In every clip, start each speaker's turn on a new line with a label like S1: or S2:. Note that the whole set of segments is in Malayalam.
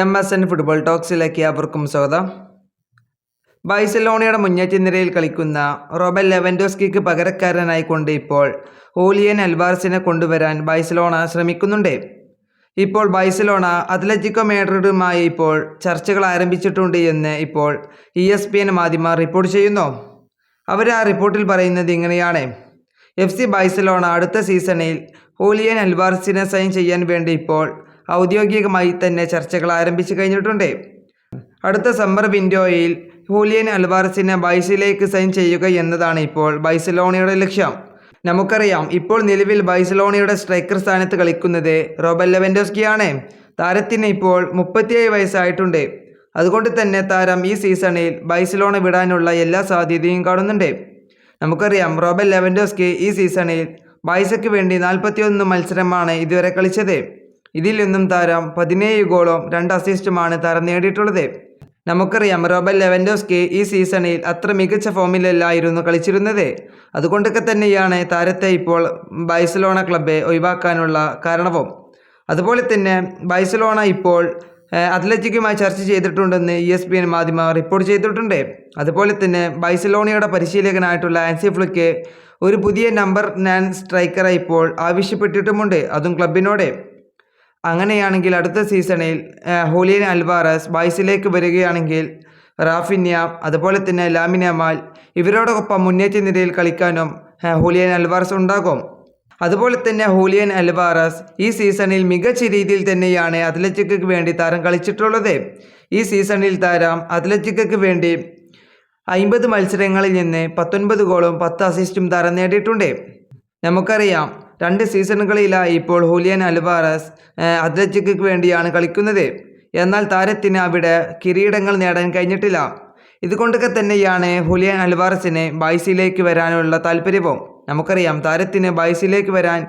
S1: MSN ഫുട്ബോൾ ടോക്സിലേക്ക് അവർക്കും സ്വാഗതം. ബാഴ്സലോണയുടെ മുന്നേറ്റ നിരയിൽ കളിക്കുന്ന റോബർട്ട് ലെവൻഡോസ്കിക്ക് പകരക്കാരനായിക്കൊണ്ട് ഇപ്പോൾ ഹൂലിയൻ അൽവാർസിനെ കൊണ്ടുവരാൻ ബാഴ്സലോണ ശ്രമിക്കുന്നുണ്ട്. ഇപ്പോൾ ബാഴ്സലോണ അത്ലറ്റിക്കോ മാഡ്രിഡുമായി ഇപ്പോൾ ചർച്ചകൾ ആരംഭിച്ചിട്ടുണ്ട് എന്ന് ഇപ്പോൾ ESPN മാധ്യമം റിപ്പോർട്ട് ചെയ്യുന്നു. അവർ ആ റിപ്പോർട്ടിൽ പറയുന്നത് ഇങ്ങനെയാണ്: FC ബാഴ്സലോണ അടുത്ത സീസണിൽ ഹൂലിയൻ അൽവാർസിനെ സൈൻ ചെയ്യാൻ വേണ്ടി ഇപ്പോൾ ഔദ്യോഗികമായി തന്നെ ചർച്ചകൾ ആരംഭിച്ചു കഴിഞ്ഞിട്ടുണ്ട്. അടുത്ത സമ്മർ വിൻഡോയിൽ ഹൂലിയൻ അൽവാർസിനെ ബാഴ്സയിലേക്ക് സൈൻ ചെയ്യുക എന്നതാണ് ഇപ്പോൾ ബാഴ്സലോണയുടെ ലക്ഷ്യം. നമുക്കറിയാം, ഇപ്പോൾ നിലവിൽ ബാഴ്സലോണയുടെ സ്ട്രൈക്കർ സ്ഥാനത്ത് കളിക്കുന്നത് റോബർട്ട് ലെവൻഡോസ്കിയാണ്. താരത്തിന് ഇപ്പോൾ 37 വയസ്സായിട്ടുണ്ട്. അതുകൊണ്ട് തന്നെ താരം ഈ സീസണിൽ ബാഴ്സലോണ വിടാനുള്ള എല്ലാ സാധ്യതയും കാണുന്നുണ്ട്. നമുക്കറിയാം, റോബർട്ട് ലെവൻഡോസ്കി ഈ സീസണിൽ ബാഴ്സയ്ക്ക് വേണ്ടി 41 മത്സരമാണ് ഇതുവരെ കളിച്ചത്. ഇതിൽ നിന്നും താരം 17 ഗോളും 2 അസിസ്റ്റുമാണ് താരം നേടിയിട്ടുള്ളത്. നമുക്കറിയാം, റോബർട്ട് ലെവൻഡോസ്കി ഈ സീസണിൽ അത്ര മികച്ച ഫോമിലല്ലായിരുന്നു കളിച്ചിരുന്നത്. അതുകൊണ്ടൊക്കെ തന്നെയാണ് താരത്തെ ഇപ്പോൾ ബാഴ്സലോണ ക്ലബ്ബെ ഒഴിവാക്കാനുള്ള കാരണവും. അതുപോലെ തന്നെ ബാഴ്സലോണ ഇപ്പോൾ അത്ലറ്റിക്കുമായി ചർച്ച ചെയ്തിട്ടുണ്ടെന്ന് ESPN മാധ്യമം റിപ്പോർട്ട് ചെയ്തിട്ടുണ്ട്. അതുപോലെ തന്നെ ബാഴ്സലോണയുടെ പരിശീലകനായിട്ടുള്ള ഹാൻസി ഫ്ലിക്ക് ഒരു പുതിയ നമ്പർ 9 സ്ട്രൈക്കറെ ഇപ്പോൾ ആവശ്യപ്പെട്ടിട്ടുമുണ്ട്, അതും ക്ലബിനോട്. അങ്ങനെയാണെങ്കിൽ അടുത്ത സീസണിൽ ഹൂലിയൻ അൽവാറസ് ബാഴ്സയിലേക്ക് വരികയാണെങ്കിൽ റാഫിന്യ, അതുപോലെ തന്നെ ലാമിൻ യമാൽ ഇവരോടൊപ്പം മുന്നേറ്റ നിരയിൽ കളിക്കാനും ഹൂലിയൻ അൽവാറസ് ഉണ്ടാകും. അതുപോലെ തന്നെ ഹൂലിയൻ അൽവാറസ് ഈ സീസണിൽ മികച്ച രീതിയിൽ തന്നെയാണ് അത്ലറ്റിക്കോയ്ക്ക് വേണ്ടി താരം കളിച്ചിട്ടുള്ളത്. ഈ സീസണിൽ താരം അത്ലറ്റിക്കോയ്ക്ക് വേണ്ടി 50 മത്സരങ്ങളിൽ നിന്ന് 19 ഗോളും 10 അസിസ്റ്റും താരം നേടിയിട്ടുണ്ട്. നമുക്കറിയാം, 2 സീസണുകളിലായി ഇപ്പോൾ ഹൂലിയൻ അൽവാറസ് അത്ലറ്റിക്കോയ്ക്ക് വേണ്ടിയാണ് കളിക്കുന്നത്. എന്നാൽ താരത്തിന് അവിടെ കിരീടങ്ങൾ നേടാൻ കഴിഞ്ഞിട്ടില്ല. ഇതുകൊണ്ടൊക്കെ തന്നെയാണ് ഹൂലിയൻ അൽവാറസിന് ബാഴ്സയിലേക്ക് വരാനുള്ള താല്പര്യവും. നമുക്കറിയാം, താരത്തിന് ബാഴ്സയിലേക്ക് വരാൻ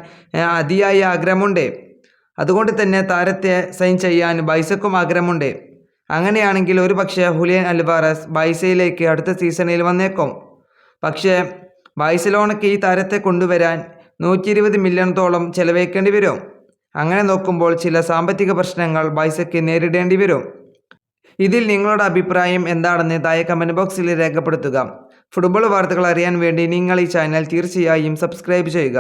S1: അതിയായ ആഗ്രഹമുണ്ട്. അതുകൊണ്ട് തന്നെ താരത്തെ സൈൻ ചെയ്യാൻ ബാഴ്സയ്ക്കും ആഗ്രഹമുണ്ട്. അങ്ങനെയാണെങ്കിൽ ഒരു പക്ഷേ ഹൂലിയൻ അൽവാറസ് ബാഴ്സയിലേക്ക് അടുത്ത സീസണിൽ വന്നേക്കും. പക്ഷേ ബാഴ്സലോണയ്ക്ക് ഈ താരത്തെ കൊണ്ടുവരാൻ 120 മില്യണത്തോളം ചെലവഴിക്കേണ്ടി വരും. അങ്ങനെ നോക്കുമ്പോൾ ചില സാമ്പത്തിക പ്രശ്നങ്ങൾ ബാഴ്സയ്ക്ക് നേരിടേണ്ടി വരും. ഇതിൽ നിങ്ങളുടെ അഭിപ്രായം എന്താണെന്ന് താഴെ കമൻറ്റ് ബോക്സിൽ രേഖപ്പെടുത്തുക. ഫുട്ബോൾ വാർത്തകൾ അറിയാൻ വേണ്ടി നിങ്ങൾ ഈ ചാനൽ തീർച്ചയായും സബ്സ്ക്രൈബ് ചെയ്യുക.